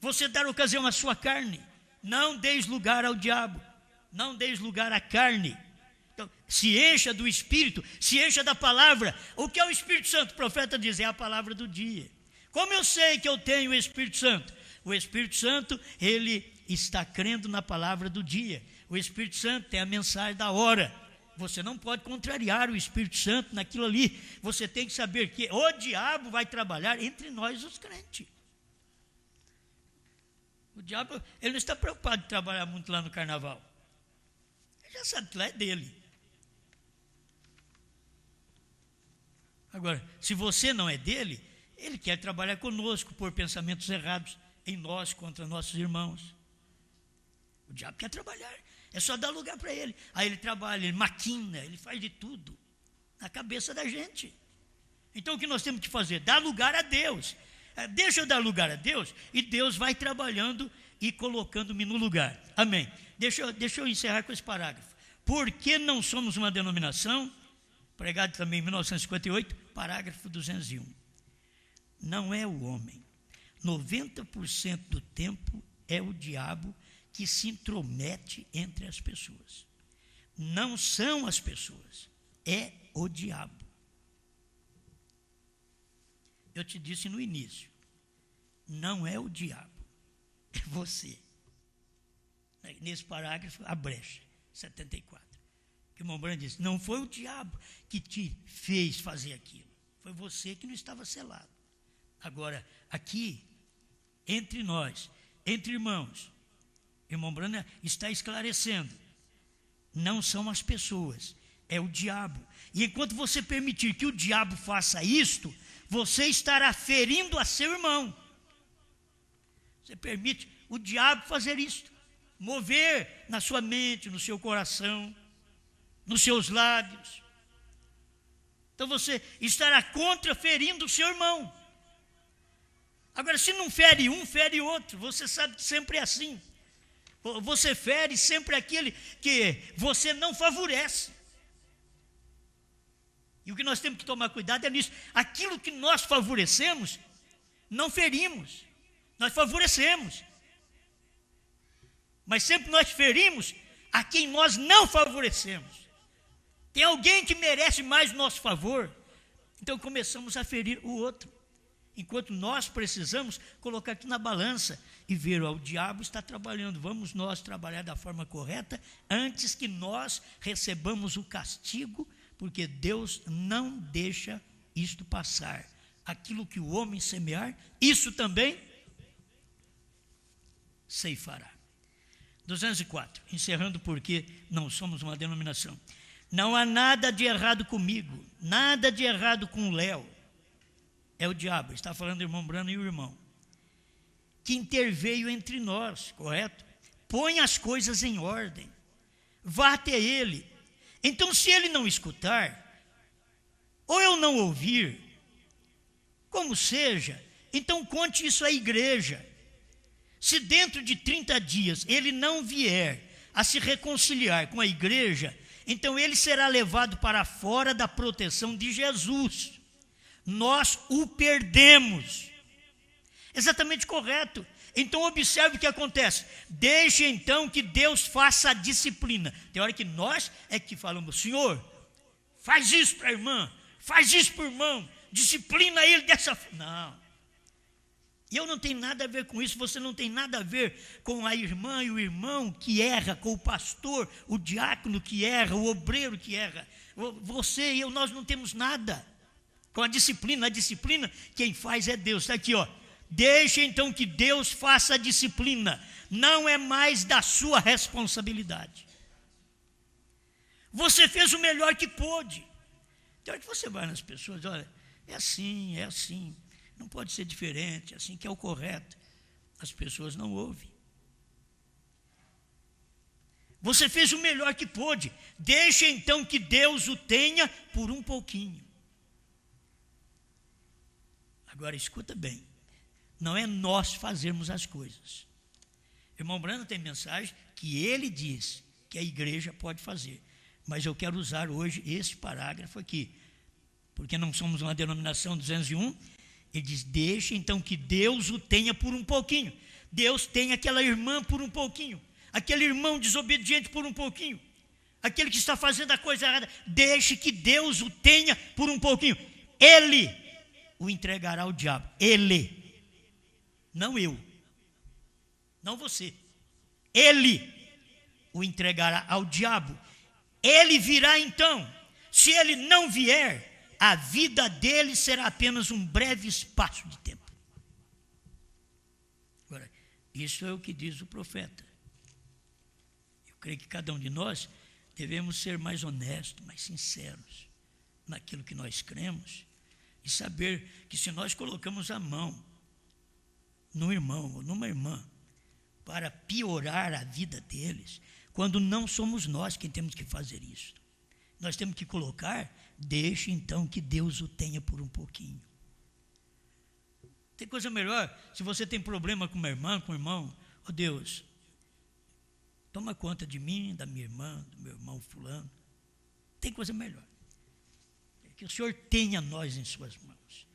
Você dar ocasião à sua carne. Não deis lugar ao diabo, não deis lugar à carne. Então, se encha do Espírito, se encha da palavra. O que é o Espírito Santo? O profeta diz, é a palavra do dia. Como eu sei que eu tenho o Espírito Santo? O Espírito Santo, ele está crendo na palavra do dia. O Espírito Santo tem a mensagem da hora. Você não pode contrariar o Espírito Santo naquilo ali. Você tem que saber que o diabo vai trabalhar entre nós os crentes. O diabo, ele não está preocupado de trabalhar muito lá no carnaval. Ele já sabe que lá é dele. Agora, se você não é dele, ele quer trabalhar conosco, por pensamentos errados em nós, contra nossos irmãos. O diabo quer trabalhar, é só dar lugar para ele. Aí ele trabalha, ele maquina, ele faz de tudo na cabeça da gente. Então o que nós temos que fazer? Dar lugar a Deus. Deixa eu dar lugar a Deus, e Deus vai trabalhando e colocando-me no lugar. Amém. Deixa eu encerrar com esse parágrafo. Por que não somos uma denominação? Pregado também em 1958, parágrafo 201. Não é o homem. 90% do tempo é o diabo que se intromete entre as pessoas. Não são as pessoas, é o diabo. Eu te disse no início, não é o diabo, é você. Nesse parágrafo, a brecha, 74. Que o irmão Branham disse, não foi o diabo que te fez fazer aquilo, foi você que não estava selado. Agora, aqui, entre nós, entre irmãos, o irmão Branham está esclarecendo, não são as pessoas, é o diabo. E enquanto você permitir que o diabo faça isto, você estará ferindo a seu irmão. Você permite o diabo fazer isto, mover na sua mente, no seu coração, nos seus lábios. Então você estará contra ferindo o seu irmão. Agora, se não fere um, fere outro. Você sabe que sempre é assim. Você fere sempre aquele que você não favorece. E o que nós temos que tomar cuidado é nisso. Aquilo que nós favorecemos, não ferimos. Nós favorecemos. Mas sempre nós ferimos a quem nós não favorecemos. Tem alguém que merece mais o nosso favor, então começamos a ferir o outro. Enquanto nós precisamos colocar aqui na balança e ver, o diabo está trabalhando, vamos nós trabalhar da forma correta, antes que nós recebamos o castigo, porque Deus não deixa isto passar. Aquilo que o homem semear, isso também ceifará. 204, encerrando porque não somos uma denominação. Não há nada de errado comigo, nada de errado com o Léo. É o diabo, está falando do irmão Brano e o irmão, que interveio entre nós, correto? Põe as coisas em ordem, vá até ele. Então, se ele não escutar, ou eu não ouvir, como seja, então conte isso à igreja. Se dentro de 30 dias ele não vier a se reconciliar com a igreja, então ele será levado para fora da proteção de Jesus. Nós o perdemos. Exatamente correto. Então observe o que acontece. Deixe então que Deus faça a disciplina. Tem hora que nós é que falamos: Senhor, faz isso para a irmã, faz isso para o irmão, disciplina ele dessa forma. Não. E eu não tenho nada a ver com isso, você não tem nada a ver com a irmã e o irmão que erra, com o pastor, o diácono que erra, o obreiro que erra. Você e eu, nós não temos nada com a disciplina. A disciplina, quem faz é Deus. Está aqui, ó. Deixe então que Deus faça a disciplina. Não é mais da sua responsabilidade. Você fez o melhor que pôde. Tem hora que você vai nas pessoas, olha, é assim. Não pode ser diferente, assim que é o correto. As pessoas não ouvem. Você fez o melhor que pôde. Deixe então que Deus o tenha por um pouquinho. Agora escuta bem. Não é nós fazermos as coisas. Irmão Brano tem mensagem que ele diz que a igreja pode fazer. Mas eu quero usar hoje esse parágrafo aqui. Porque não somos uma denominação 201. Ele diz: deixe então que Deus o tenha por um pouquinho. Deus tem aquela irmã por um pouquinho, aquele irmão desobediente por um pouquinho, aquele que está fazendo a coisa errada. Deixe que Deus o tenha por um pouquinho. Ele o entregará ao diabo. Ele, não eu, não você. Ele o entregará ao diabo. Ele virá então. Se ele não vier, a vida dele será apenas um breve espaço de tempo. Agora, isso é o que diz o profeta. Eu creio que cada um de nós devemos ser mais honestos, mais sinceros naquilo que nós cremos e saber que se nós colocamos a mão num irmão ou numa irmã para piorar a vida deles, quando não somos nós quem temos que fazer isso. Nós temos que colocar: deixe então que Deus o tenha por um pouquinho. Tem coisa melhor? Se você tem problema com uma irmã, com um irmão, ó Deus, toma conta de mim, da minha irmã, do meu irmão fulano. Tem coisa melhor. Que o Senhor tenha nós em suas mãos.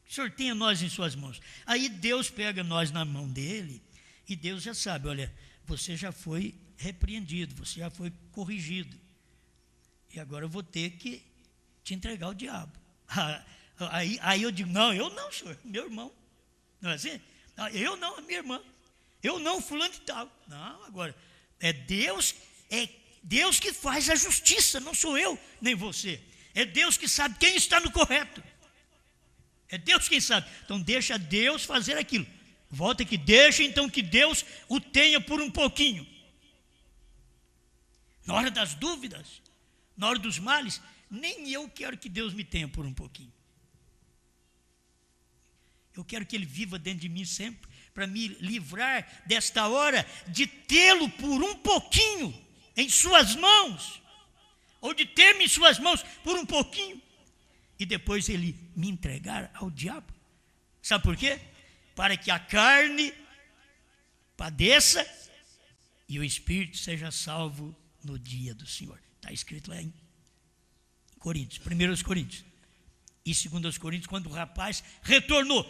Que o Senhor tenha nós em suas mãos. Aí Deus pega nós na mão dele e Deus já sabe: olha, você já foi repreendido, você já foi corrigido. E agora eu vou ter que te entregar ao diabo. Aí eu digo: não, eu não, senhor, meu irmão. Não é assim? Eu não, minha irmã. Eu não, fulano de tal. Não, agora, é Deus que faz a justiça, não sou eu, nem você. É Deus que sabe quem está no correto. É Deus quem sabe. Então deixa Deus fazer aquilo. Volta aqui, deixa então que Deus o tenha por um pouquinho. Na hora das dúvidas, na hora dos males, nem eu quero que Deus me tenha por um pouquinho. Eu quero que Ele viva dentro de mim sempre, para me livrar desta hora de tê-lo por um pouquinho em suas mãos, ou de ter-me em suas mãos por um pouquinho, e depois Ele me entregar ao diabo. Sabe por quê? Para que a carne padeça e o espírito seja salvo no dia do Senhor. Está escrito lá em Coríntios, 1 Coríntios e 2 Coríntios, quando o rapaz retornou.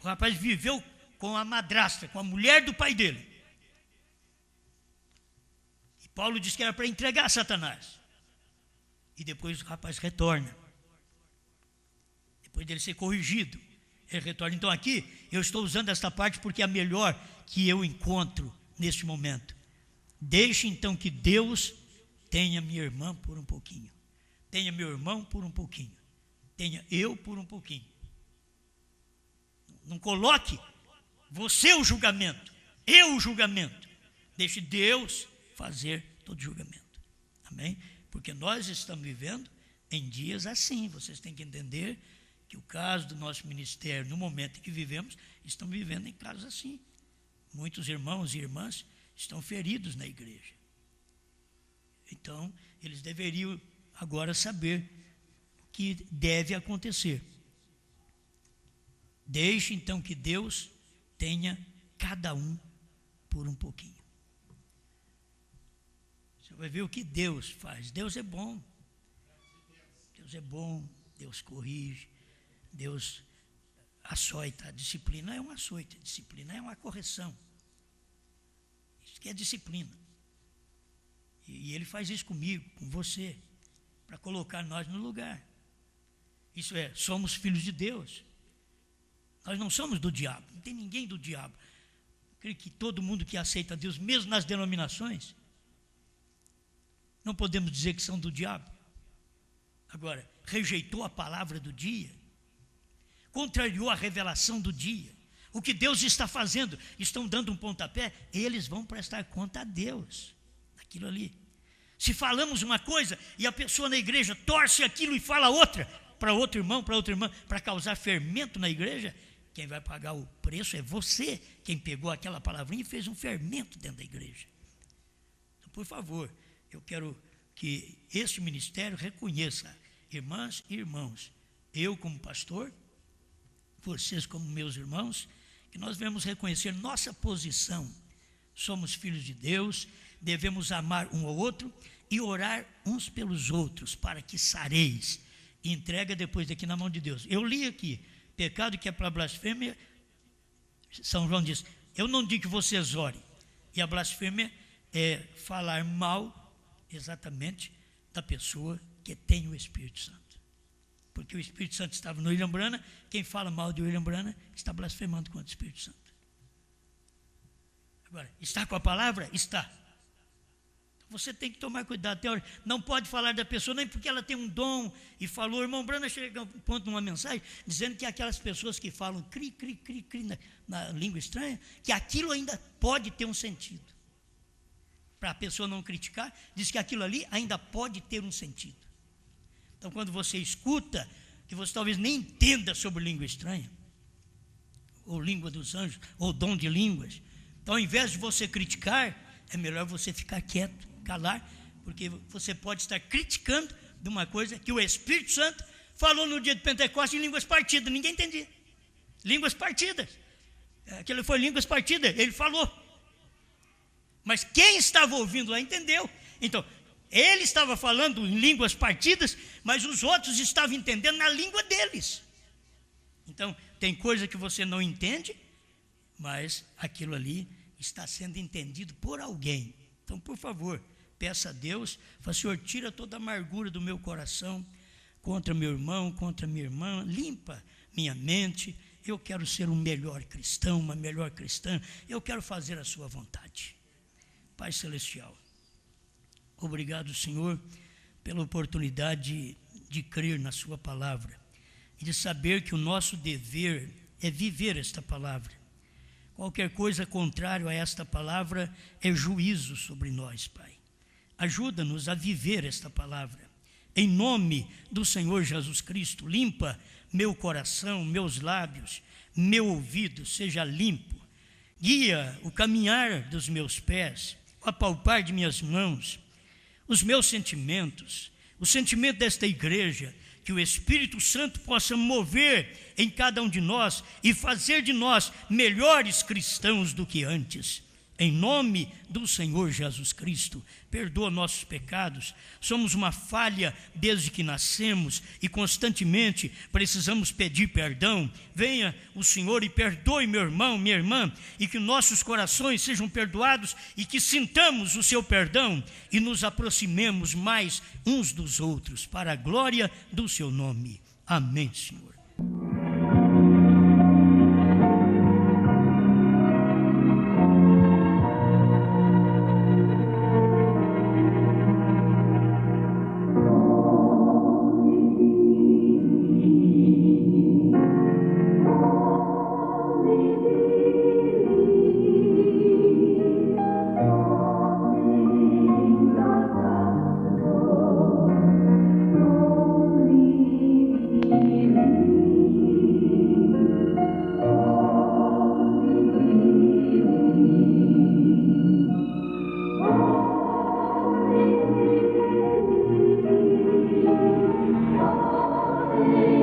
O rapaz viveu com a madrasta, com a mulher do pai dele. E Paulo disse que era para entregar a Satanás. E depois o rapaz retorna. Depois dele ser corrigido, ele retorna. Então aqui eu estou usando esta parte porque é a melhor que eu encontro neste momento. Deixe então que Deus tenha minha irmã por um pouquinho, tenha meu irmão por um pouquinho, tenha eu por um pouquinho. Não coloque você o julgamento, eu o julgamento. Deixe Deus fazer todo o julgamento. Amém? porque nós estamos vivendo em dias assim. Vocês têm que entender que o caso do nosso ministério, no momento em que vivemos, estamos vivendo em casos assim. Muitos irmãos e irmãs estão feridos na igreja. Então, eles deveriam agora saber o que deve acontecer. Deixe então que Deus tenha cada um por um pouquinho. Você vai ver o que Deus faz. Deus é bom. Deus é bom, Deus corrige, Deus açoita. A disciplina não é um açoite, a disciplina é uma correção. Isso que é disciplina. E Ele faz isso comigo, com você, para colocar nós no lugar. Isso é, somos filhos de Deus. Nós não somos do diabo, não tem ninguém do diabo. Eu creio que todo mundo que aceita Deus, mesmo nas denominações, não podemos dizer que são do diabo. Agora, rejeitou a palavra do dia, contrariou a revelação do dia. O que Deus está fazendo, estão dando um pontapé, eles vão prestar conta a Deus daquilo ali. Se falamos uma coisa e a pessoa na igreja torce aquilo e fala outra, para outro irmão, para outra irmã, para causar fermento na igreja, quem vai pagar o preço é você, quem pegou aquela palavrinha e fez um fermento dentro da igreja. Então, por favor, eu quero que este ministério reconheça, irmãs e irmãos, eu como pastor, vocês como meus irmãos, que nós devemos reconhecer nossa posição. Somos filhos de Deus, devemos amar um ao outro e orar uns pelos outros, para que sareis. E entrega depois daqui na mão de Deus. Eu li aqui, pecado que é para blasfêmia, São João diz, eu não digo que vocês orem. E a blasfêmia é falar mal, exatamente, da pessoa que tem o Espírito Santo. Porque o Espírito Santo estava no William Branham, quem fala mal de William Branham está blasfemando contra o Espírito Santo. Agora, está com a palavra? Está. Você tem que tomar cuidado. Não pode falar da pessoa nem porque ela tem um dom e falou. O irmão Branham chega a um ponto numa mensagem dizendo que aquelas pessoas que falam cri, cri, cri, cri na língua estranha, que aquilo ainda pode ter um sentido. Para a pessoa não criticar, diz que aquilo ali ainda pode ter um sentido. Então, quando você escuta, que você talvez nem entenda sobre língua estranha, ou língua dos anjos, ou dom de línguas, então, ao invés de você criticar, é melhor você ficar quieto, calar, porque você pode estar criticando de uma coisa que o Espírito Santo falou no dia de Pentecostes em línguas partidas, ninguém entendia. Línguas partidas. Aquilo foi línguas partidas, ele falou. Mas quem estava ouvindo lá entendeu. Então, ele estava falando em línguas partidas, mas os outros estavam entendendo na língua deles. Então, tem coisa que você não entende, mas aquilo ali está sendo entendido por alguém. Então, por favor, peça a Deus, fala, Senhor, tira toda a amargura do meu coração contra meu irmão, contra minha irmã, limpa minha mente. Eu quero ser um melhor cristão, uma melhor cristã. Eu quero fazer a sua vontade. Pai Celestial, obrigado, Senhor, pela oportunidade de crer na sua palavra e de saber que o nosso dever é viver esta palavra. Qualquer coisa contrária a esta palavra é juízo sobre nós, Pai. Ajuda-nos a viver esta palavra. Em nome do Senhor Jesus Cristo, limpa meu coração, meus lábios, meu ouvido seja limpo. Guia o caminhar dos meus pés, o apalpar de minhas mãos, os meus sentimentos, o sentimento desta igreja, que o Espírito Santo possa mover em cada um de nós e fazer de nós melhores cristãos do que antes. Em nome do Senhor Jesus Cristo, perdoa nossos pecados. Somos uma falha desde que nascemos e constantemente precisamos pedir perdão. Venha o Senhor e perdoe meu irmão, minha irmã, e que nossos corações sejam perdoados e que sintamos o seu perdão e nos aproximemos mais uns dos outros para a glória do seu nome. Amém, Senhor. Amen.